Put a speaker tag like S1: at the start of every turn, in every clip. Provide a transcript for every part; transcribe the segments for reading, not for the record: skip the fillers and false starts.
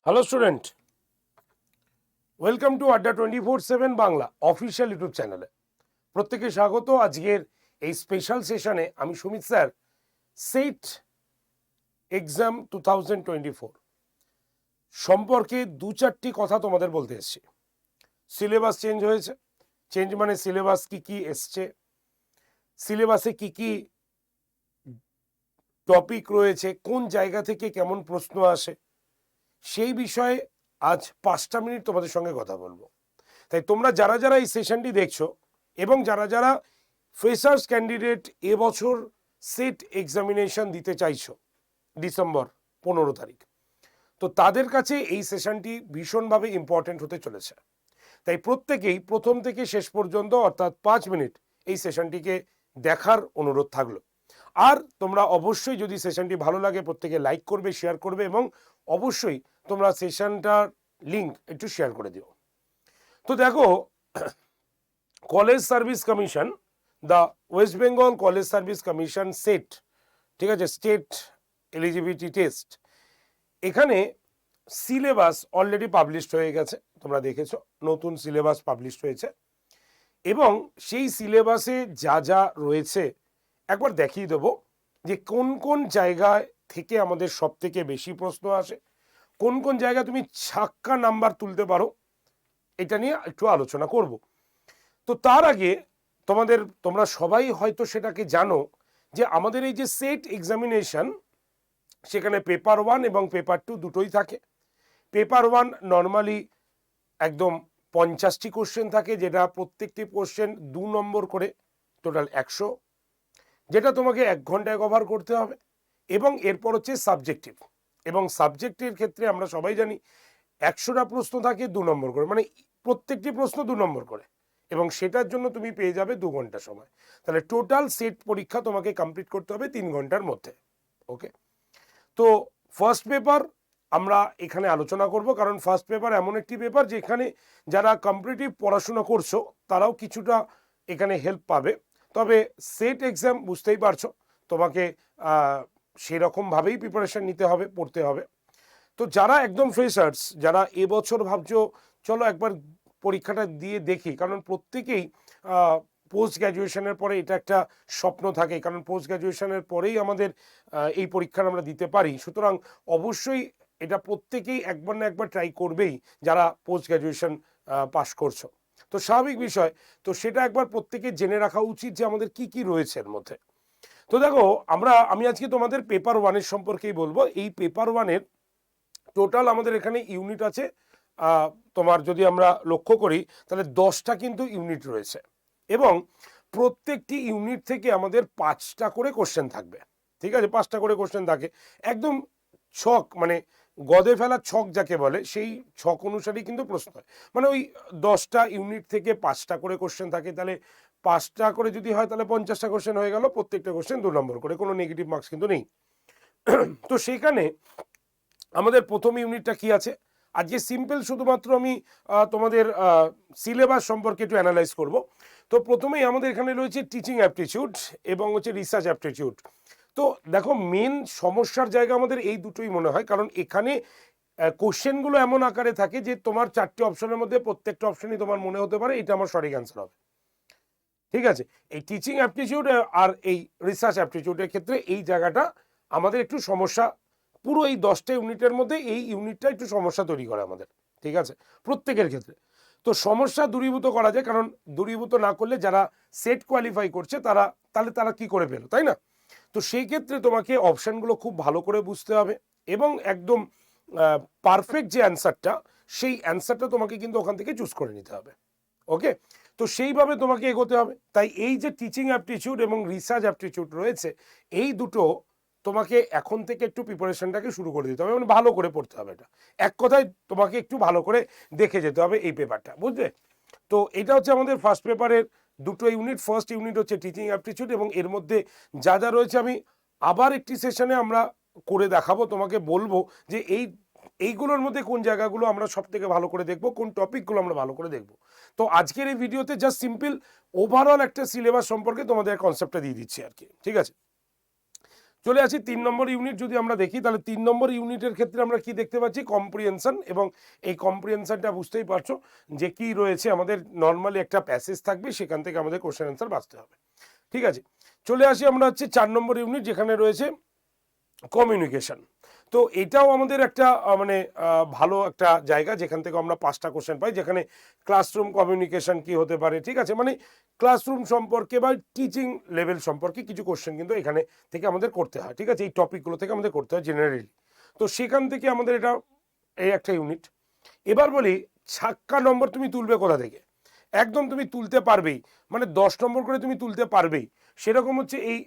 S1: Hello student, welcome to আড্ডা 24/7 Bangla official YouTube চ্যানেলে। প্রত্যেকে স্বাগত। আজকের এই স্পেশাল সেশনে আমি সুমিত স্যার সেট এক্সাম 2024 সম্পর্কে দু চারটি কথা তোমাদের বলতে এসেছি। সিলেবাস চেঞ্জ হয়েছে। চেঞ্জ মানে সিলেবাস কি কি এসছে, সিলেবাসে কি কি টপিক রয়েছে, কোন জায়গা থেকে কেমন প্রশ্ন আসে, সেই বিষয়ে আজ 5টা মিনিট তোমাদের সঙ্গে কথা বলবো। তাই তোমরা যারা যারা এই সেশনটি দেখছো এবং যারা যারা ফ্রেশার্স ক্যান্ডিডেট এবছর সেট এক্সামিনেশন দিতে চাইছো ডিসেম্বর 15 তারিখ, তো তাদের কাছে এই সেশনটি ভীষণভাবে ইম্পর্টেন্ট হতে চলেছে। তাই প্রত্যেকেই প্রথম থেকে শেষ পর্যন্ত অর্থাৎ 5 মিনিট এই সেশনটিকে দেখার অনুরোধ থাকলো। আর তোমরা অবশ্যই যদি সেশনটি ভালো লাগে প্রত্যেকে লাইক করবে, শেয়ার করবে এবং অবশ্যই তোমরা সেশনটার লিঙ্ক একটু শেয়ার করে দিও। তো দেখো, college service commission, the West Bengal college service commission set, ঠিক আছে, স্টেট এলিজিবিলিটি টেস্ট, এখানে সিলেবাস অলরেডি পাবলিশড হয়ে গেছে। তোমরা দেখেছো নতুন সিলেবাস পাবলিশড হয়েছে এবং সেই সিলেবাসে যা যা রয়েছে একবার দেখিয়ে দেবো যে কোন কোন জায়গায় থেকে আমাদের সব থেকে বেশি প্রশ্ন আসে, কোন কোন জায়গায় তুমি ছাক্কা নাম্বার তুলতে পারো, এটা নিয়ে একটু আলোচনা করব। তো তার আগে তোমরা সবাই হয়তো সেটাকে জানো যে আমাদের এই যে সেট এক্সামিনেশন, সেখানে পেপার 1 এবং পেপার 2 দুটোই থাকে। পেপার 1 নর্মালি একদম 50টি কোশ্চেন থাকে, যেটা প্রত্যেকটি কোশ্চেন 2 নম্বর করে, টোটাল 100, যেটা তোমাকে 1 ঘন্টায় কভার করতে হবে। এবং এরপর হচ্ছে সাবজেক্টিভ, এবং সাবজেক্টের ক্ষেত্রে আমরা সবাই জানি 100টা প্রশ্ন থাকে 2 নম্বর করে, মানে প্রত্যেকটি প্রশ্ন 2 নম্বর করে, এবং সেটার জন্য তুমি পেয়ে যাবে 2 ঘন্টা সময়। তাহলে টোটাল সেট পরীক্ষা তোমাকে কমপ্লিট করতে হবে 3 ঘন্টার মধ্যে। ওকে, তো ফার্স্ট পেপার আমরা এখানে আলোচনা করব, কারণ ফার্স্ট পেপার এমন একটি পেপার যেখানে যারা কম্পিটিটিভ পড়াশোনা করছো তারাও কিছুটা এখানে হেল্প পাবে। তবে সেট এক্সাম বুঝতেই পারছো, তোমাকে সেরকমভাবেই প্রিপারেশন নিতে হবে, পড়তে হবে। তো যারা একদম ফ্রেশার্স, যারা এবছর ভাবছো চলো একবার পরীক্ষাটা দিয়ে দেখি, কারণ প্রত্যেকেই পোস্ট গ্র্যাজুয়েশনের পরে এটা একটা স্বপ্ন থাকে, কারণ পোস্ট গ্র্যাজুয়েশনের পরেই আমাদের এই পরীক্ষাটা আমরা দিতে পারি। সুতরাং অবশ্যই এটা প্রত্যেকেই একবার না একবার ট্রাই করবেই যারা পোস্ট গ্র্যাজুয়েশন পাশ করছো। তো স্বাভাবিক বিষয়, তো সেটা একবার প্রত্যেকে জেনে রাখা উচিত যে আমাদের কি কি রয়েছে এর মধ্যে। তো দেখো, আমি আজকে তোমাদের পেপার 1-এর সম্পর্কেই বলবো। এই পেপার 1-এর টোটাল আমাদের এখানে ইউনিট আছে, তোমার যদি আমরা লক্ষ্য করি তাহলে 10টা কিন্তু ইউনিট রয়েছে, এবং প্রত্যেকটি ইউনিট থেকে আমাদের 5টা করে কোশ্চেন থাকবে। ঠিক আছে, 5টা করে কোশ্চেন থাকে, একদম ছক, মানে গদে ফেলা ছক যাকে বলে, সেই ছক অনুসারেই কিন্তু প্রশ্ন হয়। মানে ওই 10টা ইউনিট থেকে 5টা করে কোশ্চেন থাকে, তাহলে 5টা করে যদি হয় তাহলে 50টা কোশ্চেন হয়ে গেল, প্রত্যেকটা কোশ্চেন 2 নম্বর করে, কোনো নেগেটিভ মার্কস কিন্তু নেই। তো সেখানে আমাদের প্রথম ইউনিটটা কি আছে আজকে, সিম্পল শুধুমাত্র আমি তোমাদের সিলেবাস সম্পর্কে একটু অ্যানালাইজ করব। তো প্রথমেই আমাদের এখানে রয়েছে টিচিং অ্যাপটিটিউড এবং হচ্ছে রিসার্চ অ্যাপটিটিউড। তো দেখো, মেন সমস্যার জায়গা আমাদের এই দুটোই মনে হয়, কারণ এখানে কোশ্চেনগুলো এমন আকারে থাকে যে তোমার 4টে অপশনের মধ্যে প্রত্যেকটা অপশনই তোমার মনে হতে পারে এটা আমার সঠিক অ্যান্সার হবে। ঠিক আছে, এই টিচিং অ্যাপটিটিউড আর এই রিসার্চ অ্যাপটিটিউডের ক্ষেত্রে এই জায়গাটা আমাদের একটু সমস্যা। পুরো এই 10টা ইউনিটের মধ্যে এই ইউনিটটা একটু সমস্যা তৈরি করে আমাদের, ঠিক আছে, প্রত্যেকের ক্ষেত্রে। তো সমস্যা দূরীভূত করা যায়, কারণ দূরীভূত না করলে যারা সেট কোয়ালিফাই করছে তারা কি করে পেলো, তাই না? তো সেই ক্ষেত্রে তোমাকে অপশানগুলো খুব ভালো করে বুঝতে হবে, এবং একদম পারফেক্ট যে অ্যান্সারটা, সেই অ্যান্সারটা তোমাকে কিন্তু ওখান থেকে চুজ করে নিতে হবে। ওকে, তো সেইভাবে তোমাকে এগোতে হবে। তাই এই যে টিচিং অ্যাপটিটিউড এবং রিসার্চ অ্যাপটিটিউড রয়েছে, এই দুটো তোমাকে এখন থেকে একটু প্রিপারেশনটাকে শুরু করে দিতে হবে, মানে ভালো করে পড়তে হবে। এটা এক কথায় তোমাকে একটু ভালো করে দেখে যেতে হবে এই পেপারটা, বুঝলে? তো এটা হচ্ছে আমাদের ফার্স্ট পেপারের দুটো ইউনিট। ফার্স্ট ইউনিট হচ্ছে টিচিং অ্যাপটিটিউড, এবং এর মধ্যে যা যা রয়েছে আমি আবার একটি সেশনে আমরা করে দেখাবো, তোমাকে বলবো যে এইগুলোর মধ্যে কোন জায়গাগুলো আমরা সব থেকে ভালো করে দেখবো, কোন টপিকগুলো আমরা ভালো করে দেখবো। তো আজকের এই ভিডিওতে জাস্ট সিম্পল ওভারঅল একটা সিলেবাস সম্পর্কে তোমাদের কনসেপ্টটা দিয়ে দিচ্ছি আর কি, ঠিক আছে? চলে আসি 3 নম্বর ইউনিট যদি আমরা দেখি, তাহলে 3 নম্বর ইউনিটের ক্ষেত্রে আমরা কি দেখতে পাচ্ছি, কম্প্রিহেনশন। এবং এই কম্প্রিহেনশনটা বুঝতেই পারছো যে কি রয়েছে, আমাদের নর্মালি একটা প্যাসেজ থাকবে, সেখান থেকে আমাদের কোশ্চেন অ্যান্সার বাঁচতে হবে। ঠিক আছে, চলে আসি আমরা হচ্ছে 4 নম্বর ইউনিট, যেখানে রয়েছে কমিউনিকেশন। তো এটাও আমাদের একটা মানে ভালো একটা জায়গা, যেখান থেকে আমরা 5টা কোশ্চেন পাই, যেখানে ক্লাসরুম কমিউনিকেশন কি হতে পারে, ঠিক আছে, মানে ক্লাসরুম সম্পর্কে বা টিচিং লেভেল সম্পর্কে কিছু কোশ্চেন কিন্তু এখানে থেকে আমাদের করতে হয়। ঠিক আছে, এই টপিকগুলো থেকে আমাদের করতে হয় জেনারেলি। তো সেখান থেকে আমাদের এটা এই একটা ইউনিট। এবার বলি, ছাক্কা নম্বর তুমি তুলবে কোথা থেকে? একদম তুমি তুলতে পারবেই, মানে 10 নম্বর করে তুমি তুলতে পারবেই। সেরকম হচ্ছে এই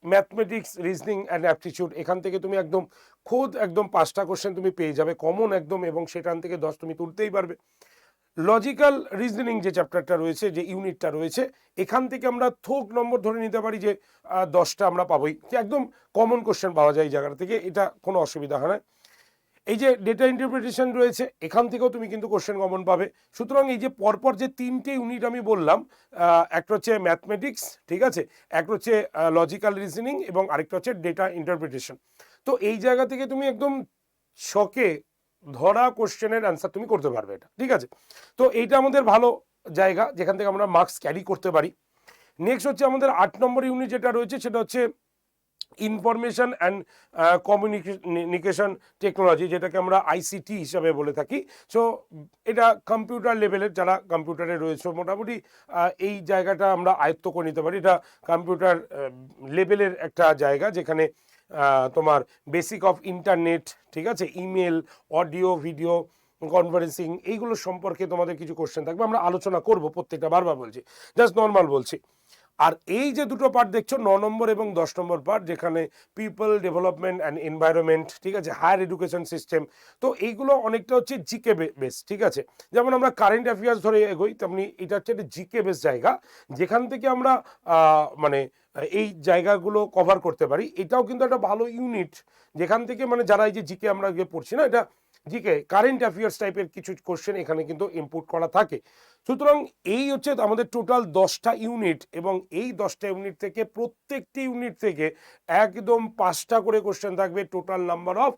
S1: ম্যাথমেটিক্স, রিজনিং অ্যান্ড অ্যাপটিটিউড, এখান থেকে তুমি একদম খোদ একদম 5টা কোশ্চেন তুমি পেয়ে যাবে কমন একদম, এবং সেখান থেকে 10 তুমি তুলতেই পারবে। লজিক্যাল রিজনিং যে চ্যাপ্টারটা রয়েছে, যে ইউনিটটা রয়েছে, এখান থেকে আমরা থোক নম্বর ধরে নিতে পারি যে 10টা আমরা পাবোই, যে একদম কমন কোশ্চেন পাওয়া যায় এই জায়গা থেকে, এটা কোনো অসুবিধা হয় না। এই যে ডেটা ইন্টারপ্রিটেশন রয়েছে, এখান থেকেও তুমি কিন্তু কোশ্চেন কমন পাবে। সুতরাং এই যে পরপর যে 3টে ইউনিট আমি বললাম, একটা হচ্ছে ম্যাথমেটিক্স, ঠিক আছে, একটা হচ্ছে লজিক্যাল রিজনিং, এবং আরেকটা হচ্ছে ডেটা ইন্টারপ্রিটেশন। তো এই জায়গা থেকে তুমি একদম ছকে ধরা কোশ্চেনের অ্যান্সার তুমি করতে পারবে এটা, ঠিক আছে। তো এইটা আমাদের ভালো জায়গা, যেখান থেকে আমরা মার্কস ক্যারি করতে পারি। নেক্সট হচ্ছে আমাদের 8 নম্বর ইউনিট যেটা রয়েছে, সেটা হচ্ছে ইনফরমেশন অ্যান্ড কমিউনিকেশন টেকনোলজি, যেটাকে আমরা আইসিটি হিসাবে বলে থাকি। সো এটা কম্পিউটার লেভেলের, যারা কম্পিউটারে রয়েছে মোটামুটি এই জায়গাটা আমরা আয়ত্ত করে নিতে পারি। এটা কম্পিউটার লেভেলের একটা জায়গা, যেখানে তোমার বেসিক অফ ইন্টারনেট, ঠিক আছে, ইমেল, অডিও, ভিডিও কনফারেন্সিং, এইগুলো সম্পর্কে তোমাদের কিছু কোশ্চেন থাকবে, আমরা আলোচনা করব প্রত্যেকটা, বারবার বলছি, জাস্ট নর্মাল বলছি। আর এই যে দুটো পার্ট দেখছো, 9 নম্বর এবং 10 নম্বর পার্ট, যেখানে পিপল ডেভেলপমেন্ট অ্যান্ড এনভায়রনমেন্ট, ঠিক আছে, হায়ার এডুকেশন সিস্টেম, তো এইগুলো অনেকটা হচ্ছে জিকে বেস, ঠিক আছে। যেমন আমরা কারেন্ট অ্যাফেয়ার্স ধরে এগোই, তেমনি এটা হচ্ছে একটা জিকে বেস জায়গা, যেখান থেকে আমরা মানে এই জায়গাগুলো কভার করতে পারি। এটাও কিন্তু একটা ভালো ইউনিট, যেখান থেকে মানে যারা এই যে জিকে আমরা পড়ছি না, এটা জিকে কারেন্ট অ্যাফেয়ার্স টাইপের কিছু কোশ্চেন এখানে কিন্তু ইনপুট করা থাকে। সুতরাং এই হচ্ছে আমাদের টোটাল 10টা ইউনিট, এবং এই 10টা ইউনিট থেকে প্রত্যেকটি ইউনিট থেকে একদম 5টা করে কোশ্চেন থাকবে। টোটাল নাম্বার অফ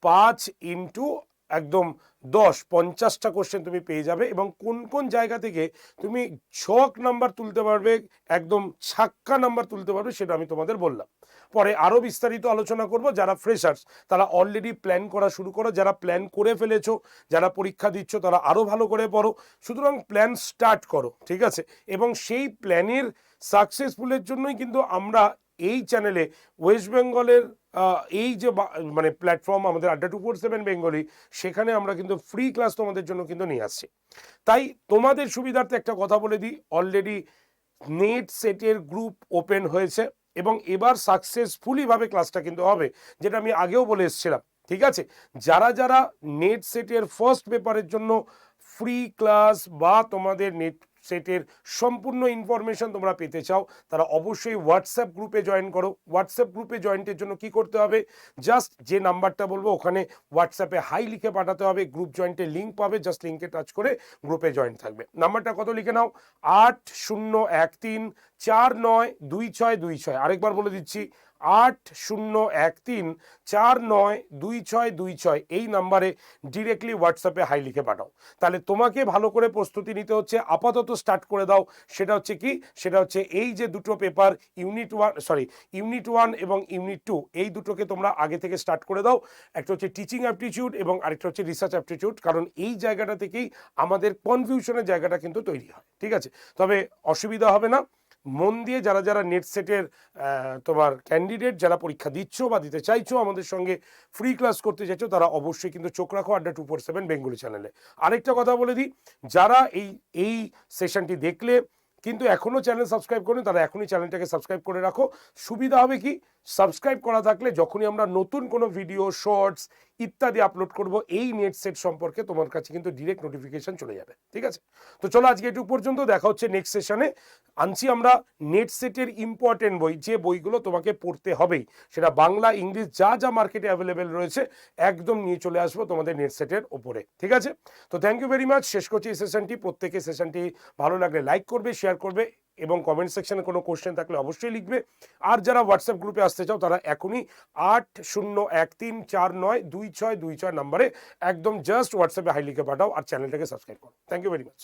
S1: 5 ইন্টু একদম 10, 50টা কোশ্চেন তুমি পেয়ে যাবে। এবং কোন কোন জায়গা থেকে তুমি ছক নাম্বার তুলতে পারবে, একদম ছাক্কা নাম্বার তুলতে পারবে, সেটা আমি তোমাদের বললাম। পরে আরও বিস্তারিত আলোচনা করব। যারা ফ্রেশার্স তারা অলরেডি প্ল্যান করা শুরু করো, যারা প্ল্যান করে ফেলেছো, যারা পরীক্ষা দিচ্ছ, তারা আরও ভালো করে পড়ো। সুতরাং প্ল্যান স্টার্ট করো, ঠিক আছে। এবং সেই প্ল্যানের সাকসেসফুলের জন্যই কিন্তু আমরা এই চ্যানেলে ওয়েস্ট বেঙ্গলের এই যে মানে প্ল্যাটফর্ম আমাদের আড্ডা 247 বেঙ্গলি, সেখানে আমরা কিন্তু ফ্রি ক্লাস তোমাদের জন্য কিন্তু নিয়ে আসছি। তাই তোমাদের সুবিধার্থে একটা কথা বলে দিই, অলরেডি নেট সেটের গ্রুপ ওপেন হয়েছে, এবং এবার সাকসেসফুলিভাবে ক্লাসটা কিন্তু হবে, যেটা আমি আগেও বলে এসেছিলাম, ঠিক আছে। যারা যারা নেট সেটের ফার্স্ট পেপারের জন্য ফ্রি ক্লাস বা তোমাদের নেট সেটের সম্পূর্ণ ইনফরমেশন তোমরা পেতে চাও, তারা অবশ্যই হোয়াটসঅ্যাপ গ্রুপে জয়েন করো। হোয়াটসঅ্যাপ গ্রুপে জয়েন্টের জন্য কি করতে হবে, জাস্ট যে নাম্বারটা বলবো ওখানে হোয়াটসঅ্যাপে হাই লিখে পাঠাতে হবে, গ্রুপ জয়েন্টের লিঙ্ক পাবে, জাস্ট লিঙ্কে টাচ করে গ্রুপে জয়েন থাকবে। নাম্বারটা কত লিখে নাও, 8013492626। আরেকবার বলে দিচ্ছি, 8013492626, এই নাম্বারে ডিরেক্টলি হোয়াটসঅ্যাপে হাই লিখে পাঠাও। তাহলে তোমাকে ভালো করে প্রস্তুতি নিতে হচ্ছে, আপাতত স্টার্ট করে দাও। সেটা হচ্ছে কি, সেটা হচ্ছে এই যে দুটো পেপার, ইউনিট 1 এবং ইউনিট 2, এই দুটোকে তোমরা আগে থেকে স্টার্ট করে দাও। একটা হচ্ছে টিচিং অ্যাপটিটিউড এবং আরেকটা হচ্ছে রিসার্চ অ্যাপটিটিউড, কারণ এই জায়গাটা থেকেই আমাদের কনফিউশনের জায়গাটা কিন্তু তৈরি হয়, ঠিক আছে। তবে অসুবিধা হবে না, মন দিয়ে যারা যারা নেট সেটের তোমার ক্যান্ডিডেট, যারা পরীক্ষা দিচ্ছ বা দিতে চাইছো, আমাদের সঙ্গে ফ্রি ক্লাস করতে চাইছো, তারা অবশ্যই কিন্তু চোখ রাখো আড্ডা 247 বেঙ্গলি চ্যানেলে। আরেকটা কথা বলে দিই, যারা এই সেশনটি দেখলে কিন্তু এখনও চ্যানেল সাবস্ক্রাইব করেন, তারা এখনই চ্যানেলটাকে সাবস্ক্রাইব করে রাখো। সুবিধা হবে কি, সাবস্ক্রাইব করা থাকলে যখনই আমরা নতুন কোনো ভিডিও, শর্টস ইত্যাদি আপলোড করব, এই নেট সেট সম্পর্কে তোমার কাছে কিন্তু ডিরেক্ট নোটিফিকেশন চলে যাবে, ঠিক আছে। তো চলো আজকে এটুকু পর্যন্ত, দেখা হচ্ছে নেক্সট সেশনে। আনছি আমরা নেট সেটের ইম্পর্টেন্ট বই, যে বইগুলো তোমাকে পড়তে হবেই, সেটা বাংলা, ইংলিশ, যা যা মার্কেটে অ্যাভেলেবেল রয়েছে, একদম নিয়ে চলে আসবো তোমাদের নেট সেটের ওপরে, ঠিক আছে। তো থ্যাংক ইউ ভেরি মাচ। শেষ করছি এই সেশনটি। প্রত্যেকে সেশনটি ভালো লাগলে লাইক করবে, শেয়ার করবে, এবং কমেন্ট সেকশনে কোনো কোশ্চেন থাকলে অবশ্যই লিখবে। আর যারা হোয়াটসঅ্যাপ গ্রুপে আসতে চাও তারা এখনই 8013492626 নাম্বারে একদম জাস্ট হোয়াটসঅ্যাপে হাই লিখে পাঠাও আর চ্যানেলটাকে সাবস্ক্রাইব করো। Thank you very much.